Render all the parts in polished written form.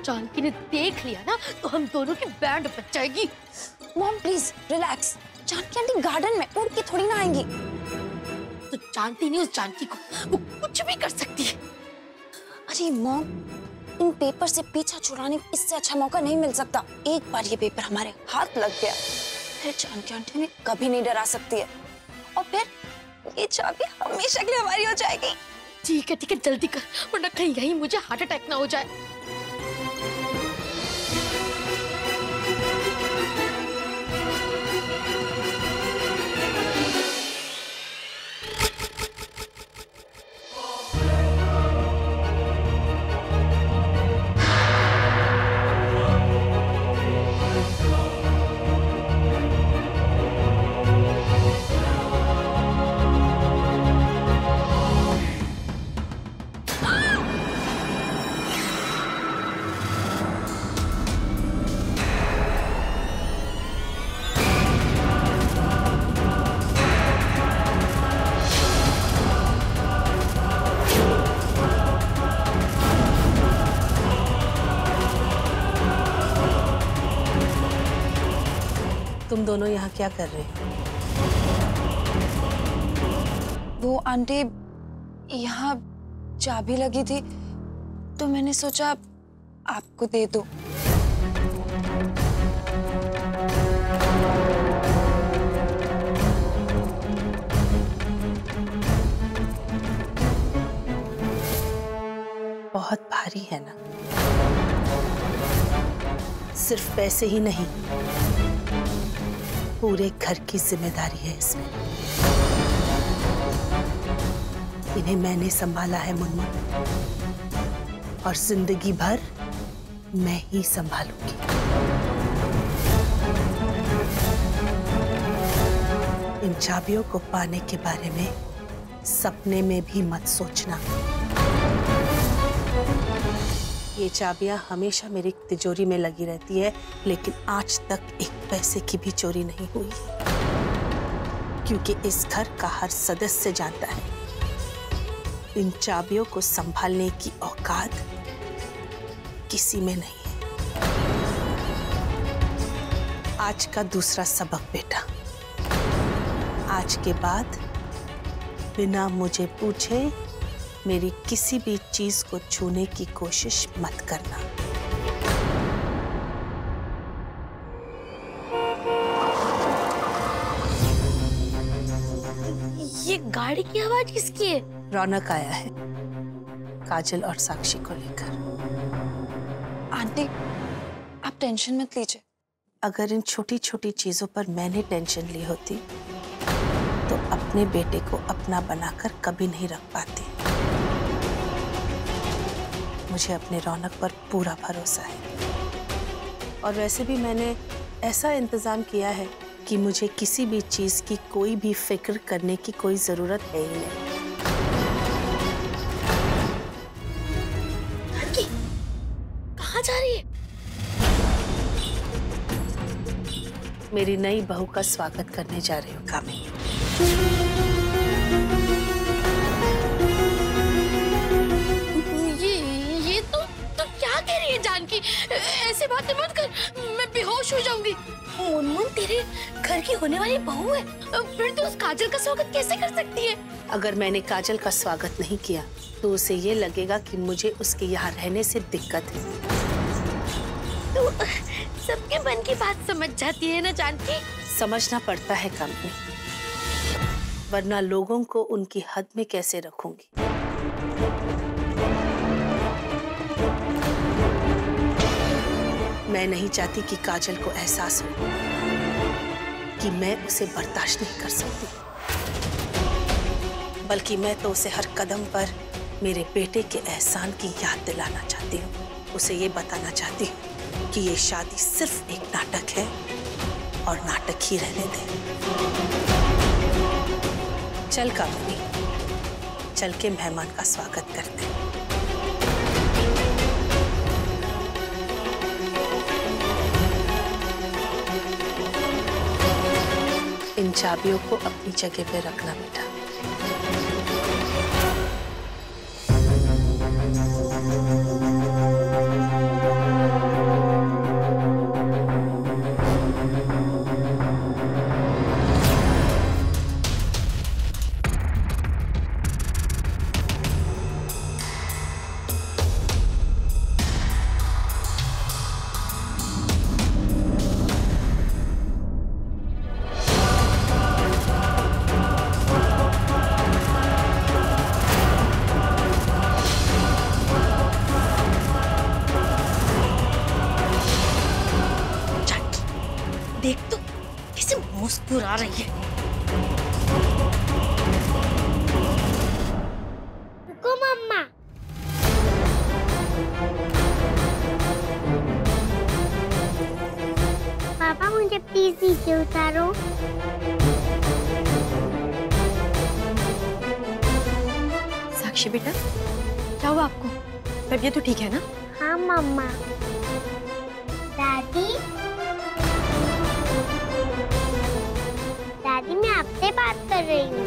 जानकी ने देख लिया ना तो हम दोनों की बैंड बच जाएगी। Mom please relax. Janaki aunty garden में उड़ के थोड़ी ना आएंगी। तो जानती नहीं उस जानकी को, वो कुछ भी कर सकती है। अरे मॉम, इन पेपर से पीछा छुड़ाने का इससे अच्छा मौका नहीं मिल सकता। एक बार ये पेपर हमारे हाथ लग गया फिर जानकी आंटी हमें कभी नहीं डरा सकती है, और फिर ये चाबी हमेशा के लिए हमारी हो जाएगी। ठीक है जल्दी कर, वरना कहीं कहीं मुझे हार्ट अटैक ना हो जाए। तुम दोनों यहाँ क्या कर रहे हो? वो आंटी, यहाँ चाबी लगी थी तो मैंने सोचा आपको दे दूं। बहुत भारी है ना? सिर्फ पैसे ही नहीं, पूरे घर की जिम्मेदारी है इसमें। इन्हें मैंने संभाला है मुनमुन, और जिंदगी भर मैं ही संभालूंगी। इन चाबियों को पाने के बारे में सपने में भी मत सोचना। ये चाबियां हमेशा मेरी तिजोरी में लगी रहती है, लेकिन आज तक एक पैसे की भी चोरी नहीं हुई, क्योंकि इस घर का हर सदस्य जानता है इन चाबियों को संभालने की औकात किसी में नहीं है। आज का दूसरा सबक बेटा, आज के बाद बिना मुझे पूछे मेरी किसी भी चीज को छूने की कोशिश मत करना। ये गाड़ी की आवाज किसकी है? रौनक आया है काजल और साक्षी को लेकर। आंटी आप टेंशन मत लीजिए। अगर इन छोटी छोटी चीजों पर मैंने टेंशन ली होती तो अपने बेटे को अपना बनाकर कभी नहीं रख पाती। मुझे अपने रौनक पर पूरा भरोसा है, और वैसे भी मैंने ऐसा इंतजाम किया है कि मुझे किसी भी चीज की कोई भी फिक्र करने की कोई जरूरत है ही नहीं। कहाँ जा रही है? मेरी नई बहू का स्वागत करने जा रही हूँ कामिनी। जानकी ऐसे बातें मत कर, मैं बेहोश हो जाऊंगी। मुनमुन तेरे घर की होने वाली बहू है, फिर तू उस काजल का स्वागत कैसे कर सकती है? अगर मैंने काजल का स्वागत नहीं किया तो उसे ये लगेगा कि मुझे उसके यहाँ रहने से दिक्कत है। तू सबके मन की बात समझ जाती है ना जानकी? समझना पड़ता है कामिनी, वरना लोगों को उनकी हद में कैसे रखूंगी। मैं नहीं चाहती कि काजल को एहसास हो कि मैं उसे बर्दाश्त नहीं कर सकती, बल्कि मैं तो उसे हर कदम पर मेरे बेटे के एहसान की याद दिलाना चाहती हूँ। उसे ये बताना चाहती हूँ कि ये शादी सिर्फ एक नाटक है, और नाटक ही रहने दे। चल कामिनी, चल के मेहमान का स्वागत करते हैं। इन चाबियों को अपनी जगह पे रखना बेटा। देख तो कैसे मुस्कुरा रही है। रुको मम्मा। पापा मुझे प्लीज नीचे उतारो। साक्षी बेटा, क्या हुआ आपको? तबीयत तो ठीक है ना? हाँ मम्मा। दादी, दादी मैं आपसे बात कर रही हूँ।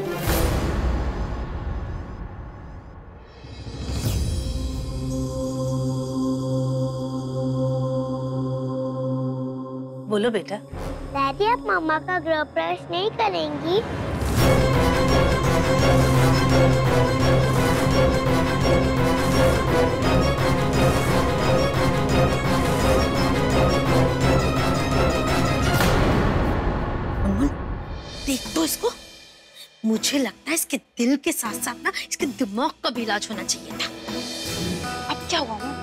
बोलो बेटा। दादी आप मम्मा का गृह प्रवेश नहीं करेंगी? देख तो इसको, मुझे लगता है इसके दिल के साथ साथ ना इसके दिमाग का भी इलाज होना चाहिए था। अब क्या हुआ माँ?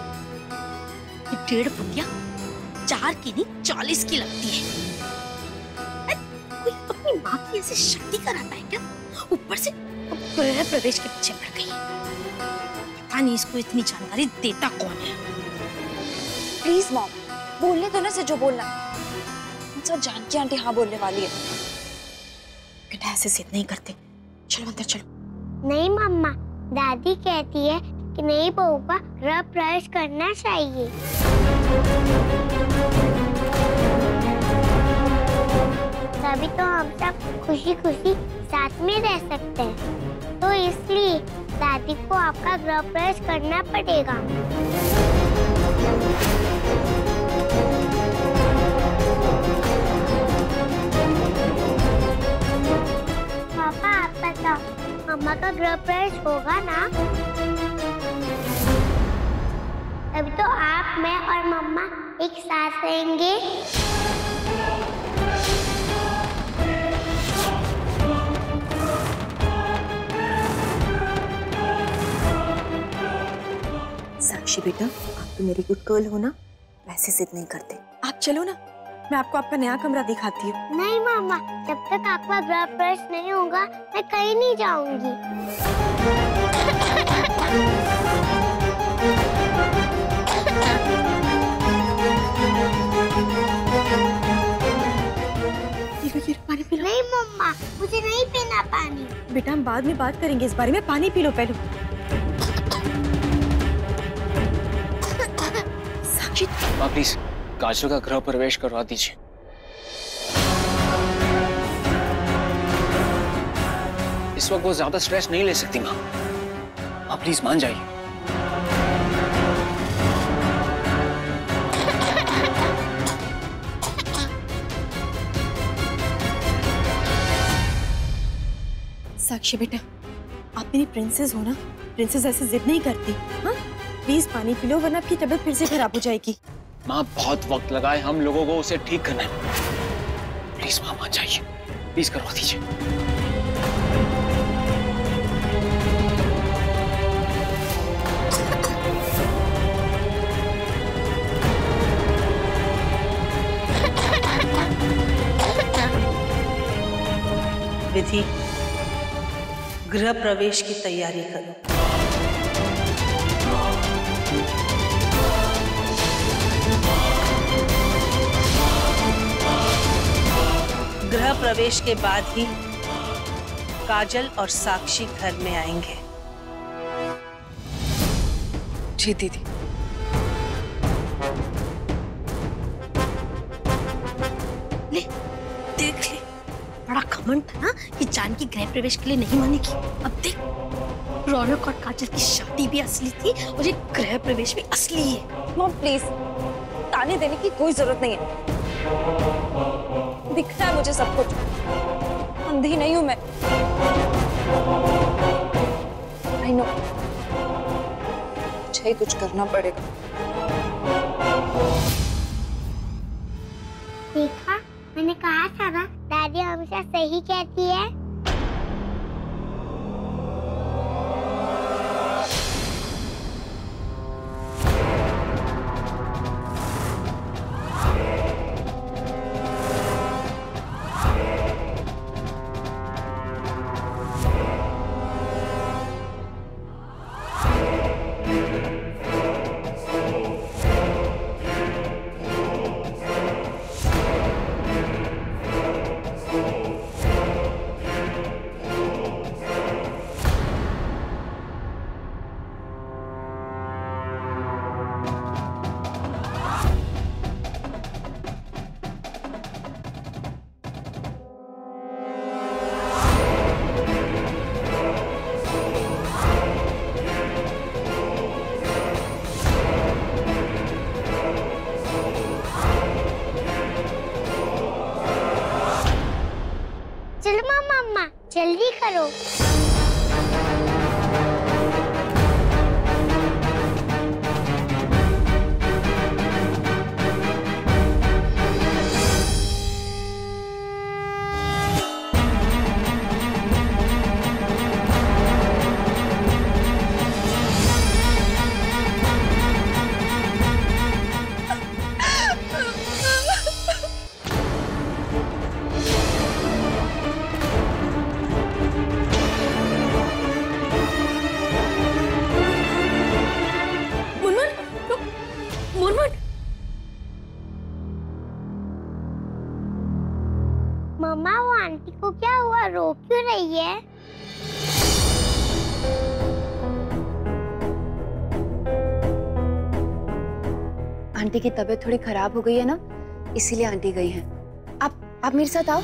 ये 1.5 फुटिया 4 की नहीं 40 की लगती है। कोई अपनी माँ की ऐसी शादी कराता है क्या? ऊपर से गृह प्रवेश के पीछे पड़ गई। पता नहीं इसको इतनी जानकारी देता कौन है। प्लीज मॉम, बोलने दो ना से जो बोलना। सर जानकी आंटी हाँ बोलने वाली है। बेटा ऐसे जिद नहीं करते, चलो अंदर चलो। नहीं मम्मा, दादी कहती है कि नई बहू का गृह प्रवेश करना चाहिए। तभी तो हम सब खुशी खुशी साथ में रह सकते हैं। तो इसलिए दादी को आपका गृह प्रवेश करना पड़ेगा। पापा आप बताओ, मम्मा का गृह प्रवेश होगा ना? तभी तो आप, मैं और मम्मा एक साथ रहेंगे। साक्षी बेटा, आप तो मेरी गुड गर्ल हो ना, वैसे जिद नहीं करते। आप चलो ना, मैं आपको आपका नया कमरा दिखाती हूँ। नहीं मम्मा, जब तक आपका गृह प्रवेश नहीं होगा मैं कहीं नहीं जाऊंगी। पानी पी लो। नहीं मम्मा, मुझे नहीं पीना पानी। बेटा हम बाद में बात करेंगे इस बारे में, पानी पी लो पहले। साक्षी माँ प्लीज काजल का गृह प्रवेश करवा दीजिए। इस वक्त वो ज्यादा स्ट्रेस नहीं ले सकती माँ। माँ प्लीज मान जाइए। साक्षी बेटा, आप मेरी प्रिंसेस हो ना, प्रिंसेस ऐसे जिद नहीं करती। हाँ प्लीज पानी पी लो, वरना आपकी तबीयत फिर से खराब हो जाएगी। माँ बहुत वक्त लगा है हम लोगों को उसे ठीक करने में। प्लीज माँ मान जाइए, प्लीज करवा दीजिए। विधि, गृह प्रवेश की तैयारी करो। गृह प्रवेश के बाद ही काजल और साक्षी घर में आएंगे। जी दीदी। ले देख ले, बड़ा घमंड था ना कि जानकी गृह प्रवेश के लिए नहीं मानेगी। अब देख, रौनक और काजल की शादी भी असली थी और ये गृह प्रवेश भी असली है। मॉम प्लीज, ताने देने की कोई जरूरत नहीं है। दिखता है मुझे सब कुछ, अंधी नहीं हूं मैं। आई नो, मुझे ही कुछ करना पड़ेगा। देखा, मैंने कहा था ना, दादी हमेशा सही कहती है। जल्दी करो। मम्मा, वो आंटी को क्या हुआ? रो क्यों रही है? आंटी की तबीयत थोड़ी खराब हो गई है ना, इसीलिए आंटी गई हैं। आप मेरे साथ आओ।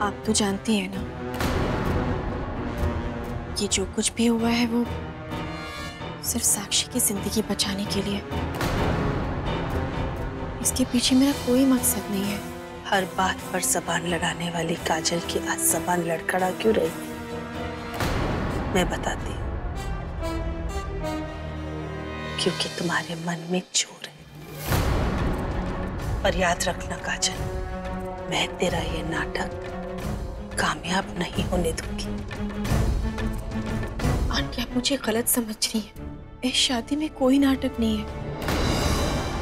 आप तो जानती हैं ना, ये जो कुछ भी हुआ है वो सिर्फ साक्षी की जिंदगी बचाने के लिए। इसके पीछे मेरा कोई मकसद नहीं है। हर बात पर जबान लड़ाने वाली काजल की आज जबान लड़खड़ा क्यों रही? मैं बताती हूँ, क्योंकि तुम्हारे मन में चोर है। पर याद रखना काजल, मैं तेरा ये नाटक कामयाब नहीं होने दूंगी। आंटी, आप मुझे गलत समझ रही हैं। इस शादी में कोई नाटक नहीं है,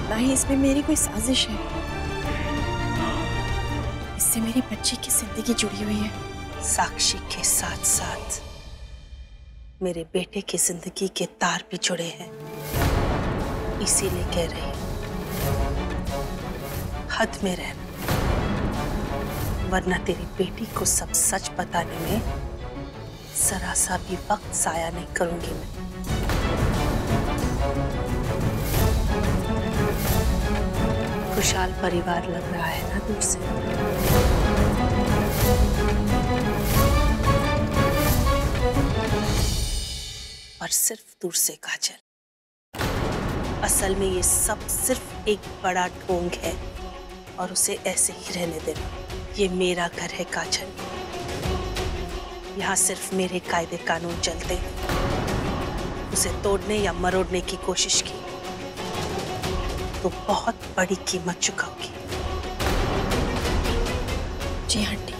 ना ही इसमें मेरी कोई साजिश है। इससे मेरी बच्ची की जिंदगी जुड़ी हुई है। साक्षी के साथ साथ मेरे बेटे की जिंदगी के तार भी जुड़े हैं, इसीलिए कह रही हूं, हद में रहना, वरना तेरी बेटी को सब सच बताने में जरा सा भी वक्त जाया नहीं करूंगी मैं। खुशहाल परिवार लग रहा है ना दूर से? और सिर्फ दूर से काजल, असल में ये सब सिर्फ एक बड़ा ढोंग है और उसे ऐसे ही रहने देना। ये मेरा घर है काजल, यहाँ सिर्फ मेरे कायदे कानून चलते हैं। उसे तोड़ने या मरोड़ने की कोशिश की तो बहुत बड़ी कीमत चुकाओगी। जी आंटी।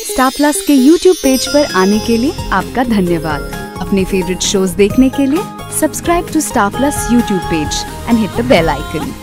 स्टार प्लस के YouTube पेज पर आने के लिए आपका धन्यवाद। अपने फेवरेट शोज देखने के लिए subscribe to Star Plus YouTube page and hit the bell icon.